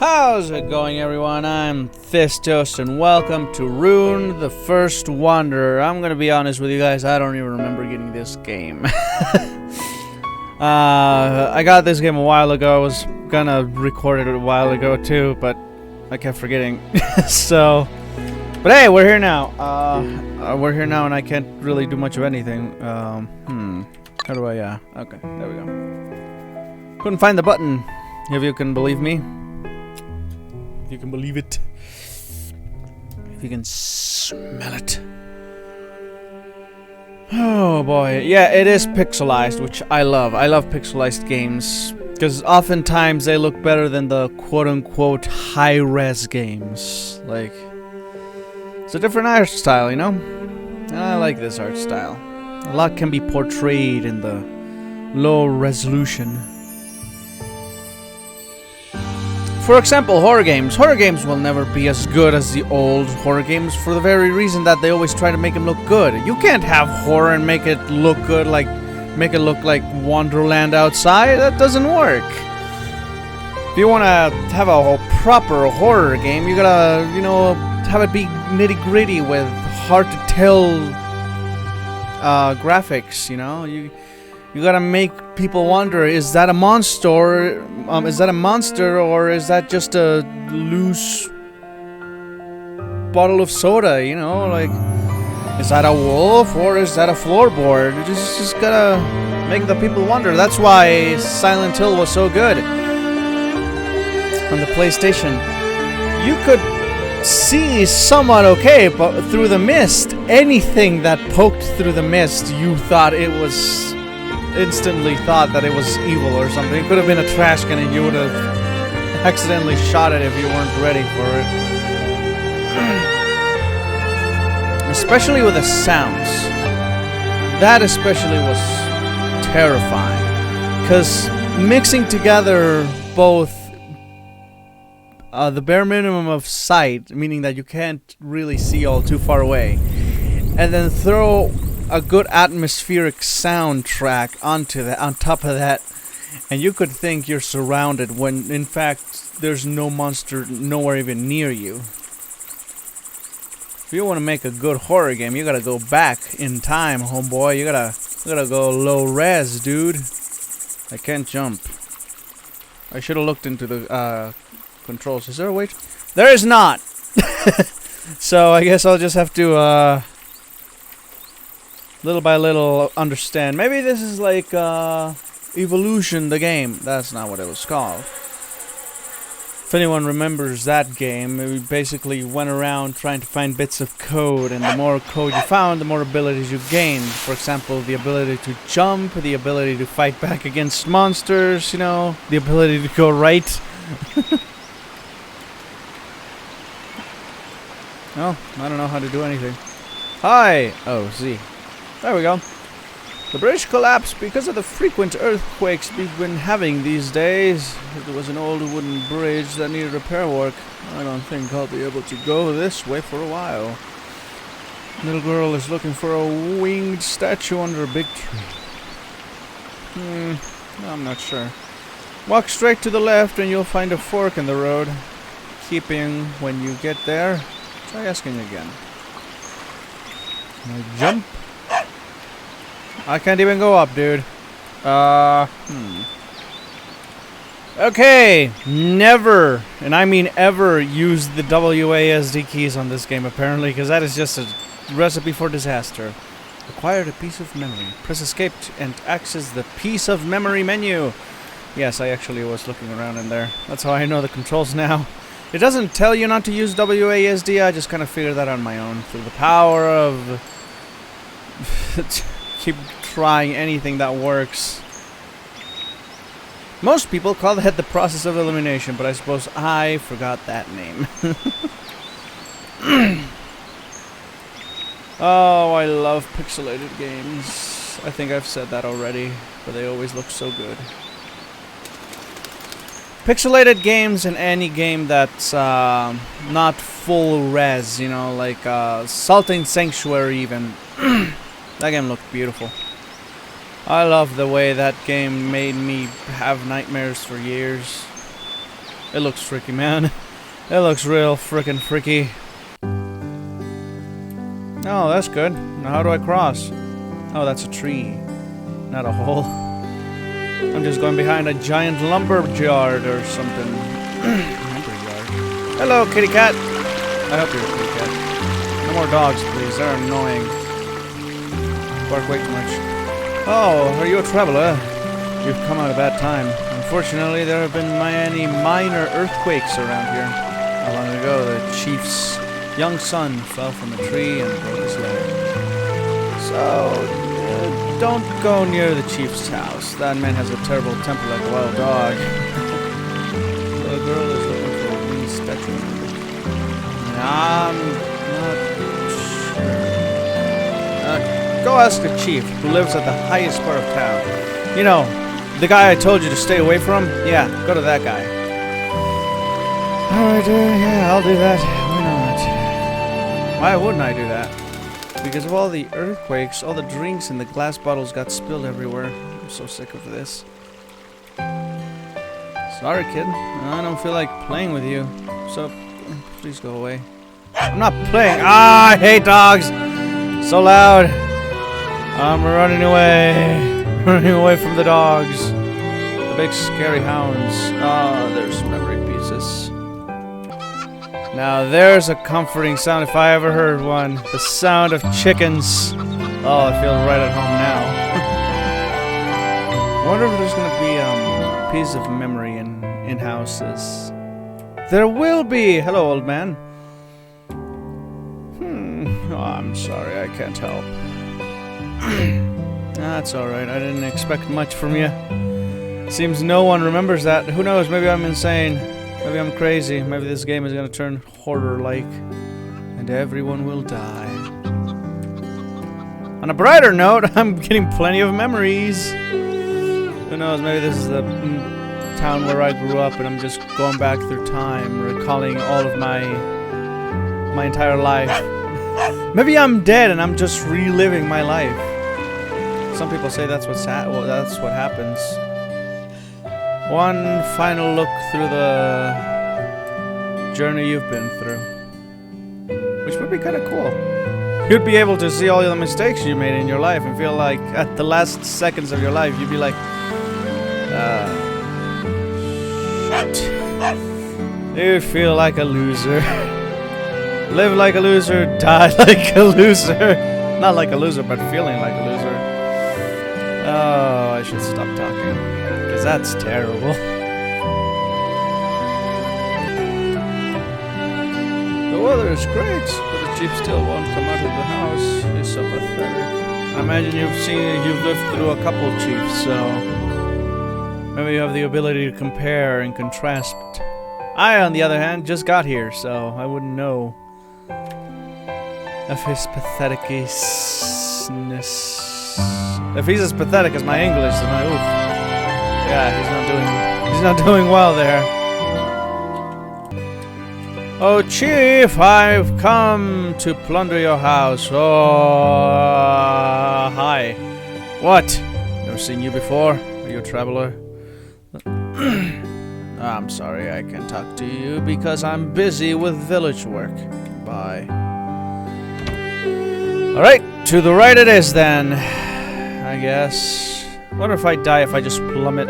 How's it going, everyone? I'm Fistos, and welcome to Rune, the First Wanderer. I'm gonna be honest with you guys, I don't even remember getting this game. I got this game a while ago. I was gonna record it a while ago too, but I kept forgetting. But hey, we're here now. We're here now, and I can't really do much of anything. How do I, okay, there we go. Couldn't find the button, if you can believe me. You can believe it. If you can smell it. Oh boy. Yeah, it is pixelized, which I love. I love pixelized games because oftentimes they look better than the quote-unquote high-res games. Like, it's a different art style, you know? And I like this art style. A lot can be portrayed in the low resolution. For example, horror games. Horror games will never be as good as the old horror games for the very reason that they always try to make them look good. You can't have horror and make it look good, like make it look like Wonderland outside. That doesn't work. If you want to have a proper horror game, you gotta, you know, have it be nitty-gritty with hard-to-tell graphics, you know? You gotta make people wonder, is that a monster? Is that a monster, or is that just a loose bottle of soda? You know, like, is that a wolf or is that a floorboard? You just gotta make the people wonder. That's why Silent Hill was so good on the PlayStation. You could see somewhat okay, but through the mist, anything that poked through the mist, you thought it was. Instantly thought that it was evil or something. It could have been a trash can and you would have accidentally shot it if you weren't ready for it. Especially with the sounds. That especially was terrifying. Because mixing together both the bare minimum of sight, meaning that you can't really see all too far away, and then throw a good atmospheric soundtrack on top of that, and you could think you're surrounded when in fact there's no monster nowhere even near you. If you want to make a good horror game, you gotta go back in time, homeboy. You gotta go low res, dude. I can't jump. I should have looked into the controls. Is there a way? There is not. So I guess I'll just have to little by little understand. Maybe this is like Evolution, the game. That's not what it was called. If anyone remembers that game, we basically went around trying to find bits of code, and the more code you found, the more abilities you gained. For example, the ability to jump, the ability to fight back against monsters, you know, the ability to go right. Oh, I don't know how to do anything. Hi! Oh, Z. There we go. The bridge collapsed because of the frequent earthquakes we've been having these days. It was an old wooden bridge that needed repair work. I don't think I'll be able to go this way for a while. Little girl is looking for a winged statue under a big tree. I'm not sure. Walk straight to the left and you'll find a fork in the road. Keeping when you get there. Try asking again. Can I jump? I can't even go up, dude. Okay, never, and I mean ever, use the WASD keys on this game, apparently, because that is just a recipe for disaster. Acquired a piece of memory. Press escape and access the piece of memory menu. Yes, I actually was looking around in there. That's how I know the controls now. It doesn't tell you not to use WASD, I just kind of figured that on my own through the power of... keep trying anything that works. Most people call that the process of elimination, but I suppose I forgot that name. Oh, I love pixelated games. I think I've said that already, but they always look so good. Pixelated games and any game that's not full res, you know, like Salting Sanctuary even. That game looked beautiful. I love the way that game made me have nightmares for years. It looks freaky, man. It looks real freaking freaky. Oh, that's good. Now how do I cross? Oh, that's a tree. Not a hole. I'm just going behind a giant lumber yard or something. Lumber yard. Hello, kitty cat. I hope you're a kitty cat. No more dogs, please. They're annoying. Bark way too much. Oh, are you a traveler? You've come at a bad time. Unfortunately, there have been many minor earthquakes around here. Not long ago, the chief's young son fell from a tree and broke his leg. So, don't go near the chief's house. That man has a terrible temper like a wild dog. The girl is looking for a wee statue. I'm not sure. Go ask the chief, who lives at the highest part of town. You know, the guy I told you to stay away from? Yeah, go to that guy. Alright, yeah, I'll do that. Why not? Why wouldn't I do that? Because of all the earthquakes, all the drinks and the glass bottles got spilled everywhere. I'm so sick of this. Sorry, kid. I don't feel like playing with you. So, please go away. I'm not playing. Ah, I hate dogs! So loud. I'm running away. Running away from the dogs. The big scary hounds. Ah, there's memory pieces. Now there's a comforting sound if I ever heard one. The sound of chickens. Oh, I feel right at home now. Wonder if there's gonna be a piece of memory in houses. There will be. Hello, old man. Oh, I'm sorry, I can't help. That's alright, I didn't expect much from you. Seems no one remembers that. Who knows, maybe I'm insane. Maybe I'm crazy. Maybe this game is gonna turn horror-like. And everyone will die. On a brighter note, I'm getting plenty of memories. Who knows, maybe this is the town where I grew up and I'm just going back through time, recalling all of my entire life. Maybe I'm dead and I'm just reliving my life. Some people say that's what happens. One final look through the journey you've been through, which would be kind of cool. You'd be able to see all the mistakes you made in your life and feel like at the last seconds of your life you'd be like, shit. You'd feel like a loser. Live like a loser, die like a loser. Not like a loser, but feeling like a loser. Oh, I should stop talking. Because that's terrible. The weather is great, but the chief still won't come out of the house. He's so pathetic. I imagine you've lived through a couple of chiefs, so maybe you have the ability to compare and contrast. I, on the other hand, just got here, so I wouldn't know of his patheticness. If he's as pathetic as my English, then I oof. Yeah, he's not doing well there. Oh, chief, I've come to plunder your house. Oh, hi. What? Never seen you before? Are you a traveler? I'm sorry, I can't talk to you because I'm busy with village work. Bye. Alright, to the right it is then. I guess. Wonder if I die if I just plummet.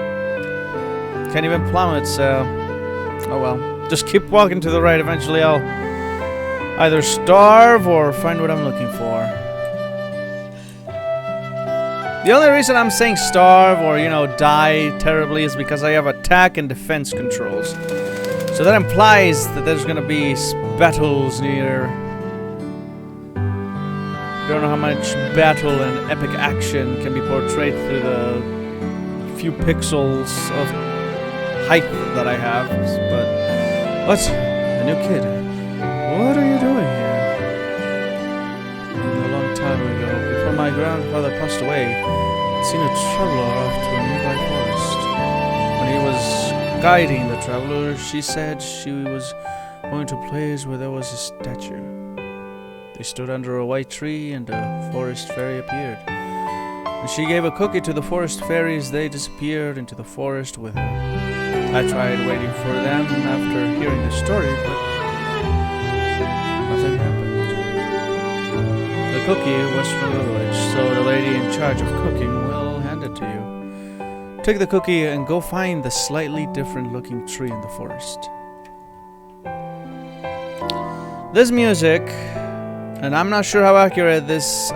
Can't even plummet, so... oh well. Just keep walking to the right. Eventually I'll either starve or find what I'm looking for. The only reason I'm saying starve or, you know, die terribly is because I have attack and defense controls. So that implies that there's gonna be battles near... I don't know how much battle and epic action can be portrayed through the few pixels of height that I have, but... what? A new kid. What are you doing here? A long time ago, before my grandfather passed away, I'd seen a traveler off to a nearby forest. When he was guiding the traveler, she said she was going to a place where there was a statue. They stood under a white tree and a forest fairy appeared. When she gave a cookie to the forest fairies, they disappeared into the forest with her. I tried waiting for them after hearing the story, but nothing happened. The cookie was from the village, so the lady in charge of cooking will hand it to you. Take the cookie and go find the slightly different looking tree in the forest. This music, and I'm not sure how accurate this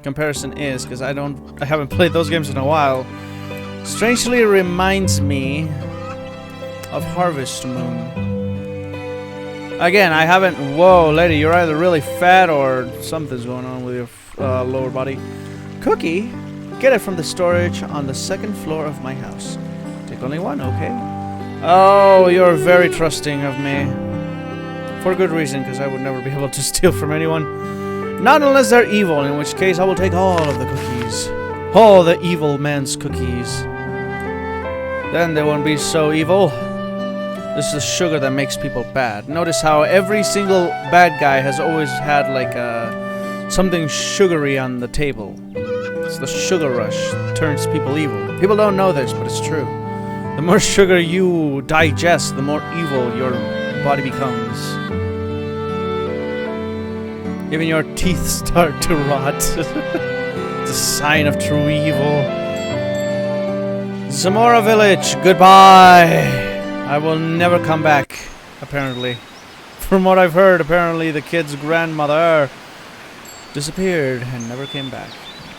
comparison is, because I haven't played those games in a while, strangely reminds me of Harvest Moon. Again, I haven't... Whoa, lady, you're either really fat or something's going on with your lower body. Cookie? Get it from the storage on the second floor of my house. Take only one, okay? Oh, you're very trusting of me. For good reason, because I would never be able to steal from anyone. Not unless they're evil, in which case I will take all of the cookies. All the evil man's cookies. Then they won't be so evil. This is the sugar that makes people bad. Notice how every single bad guy has always had like something sugary on the table. It's the sugar rush that turns people evil. People don't know this, but it's true. The more sugar you digest, the more evil your body becomes. Even your teeth start to rot. It's a sign of true evil. Zamora Village, goodbye. I will never come back, apparently. From what I've heard, apparently the kid's grandmother disappeared and never came back.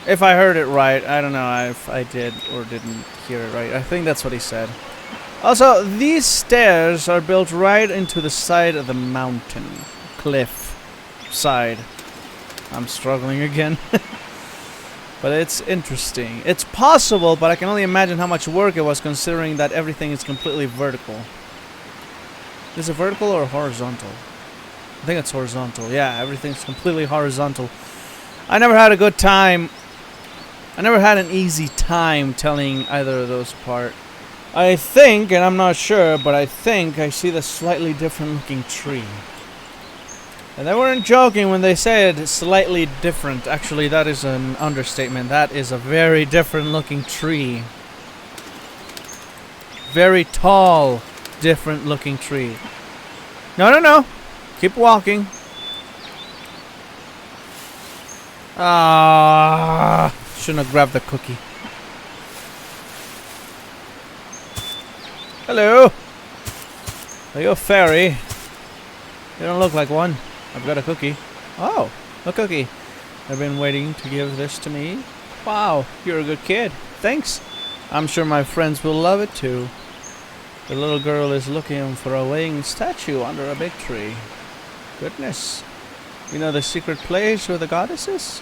If I heard it right, I don't know if I did or didn't hear it right. I think that's what he said. Also, these stairs are built right into the side of the mountain. Cliff side. I'm struggling again. But it's interesting. It's possible, but I can only imagine how much work it was considering that everything is completely vertical. Is it vertical or horizontal? I think it's horizontal. Yeah, everything's completely horizontal. I never had a good time. I never had an easy time telling either of those apart. I think, and I'm not sure, but I think I see the slightly different looking tree. And they weren't joking when they said slightly different. Actually, that is an understatement. That is a very different looking tree. Very tall, different looking tree. No, no, no. Keep walking. Ah, shouldn't have grabbed the cookie. Hello. Are you a fairy? You don't look like one. I've got a cookie. Oh, a cookie. I've been waiting to give this to me. Wow, you're a good kid. Thanks. I'm sure my friends will love it too. The little girl is looking for a winged statue under a big tree. Goodness. You know the secret place where the goddess is?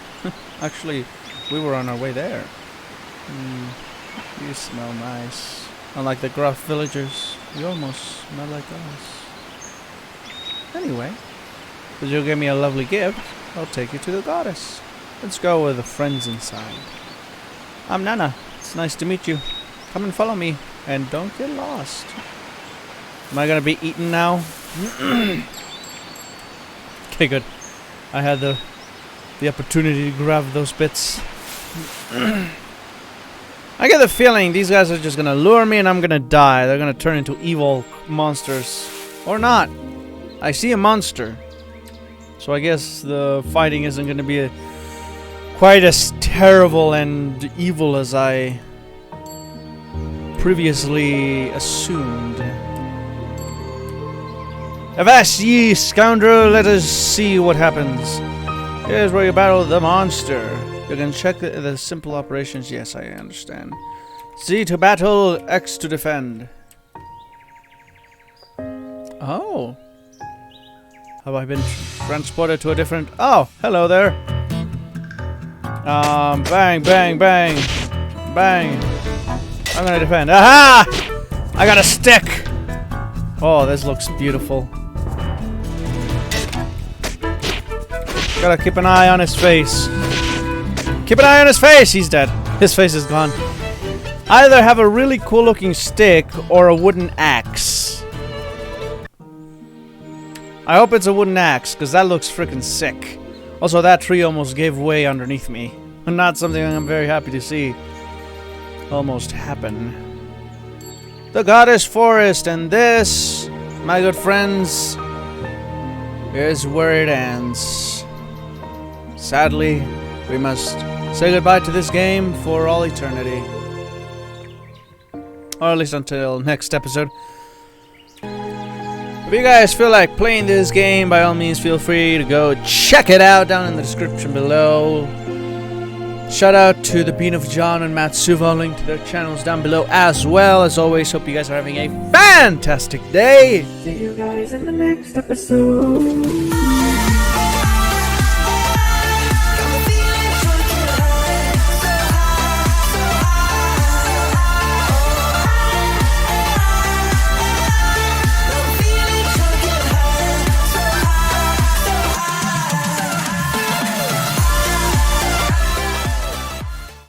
Actually, we were on our way there. You smell nice. Unlike the gruff villagers, you almost smell like us. Anyway, if you'll give me a lovely gift, I'll take you to the goddess. Let's go with the friends inside. I'm Nana. It's nice to meet you. Come and follow me, and don't get lost. Am I gonna be eaten now? Okay, good. I had the opportunity to grab those bits. I get the feeling these guys are just gonna lure me and I'm gonna die. They're gonna turn into evil monsters. Or not. I see a monster. So I guess the fighting isn't gonna be quite as terrible and evil as I previously assumed. Avast ye, scoundrel, let us see what happens. Here's where you battle the monster. You can check the simple operations. Yes, I understand. Z to battle, X to defend. Oh. Have I been transported to a different... Oh, hello there. Bang, bang, bang. Bang. I'm gonna defend. Aha! I got a stick! Oh, this looks beautiful. Gotta keep an eye on his face. Keep an eye on his face! He's dead. His face is gone. Either have a really cool looking stick or a wooden axe. I hope it's a wooden axe, because that looks freaking sick. Also, that tree almost gave way underneath me. Not something I'm very happy to see almost happen. the goddess forest, and this, my good friends, is where it ends. Sadly, we must say goodbye to this game for all eternity. Or at least until next episode. If you guys feel like playing this game, by all means feel free to go check it out down in the description below. Shout out to the Bean of John and Matsuva, link to their channels down below as well. As always, hope you guys are having a fantastic day. See you guys in the next episode.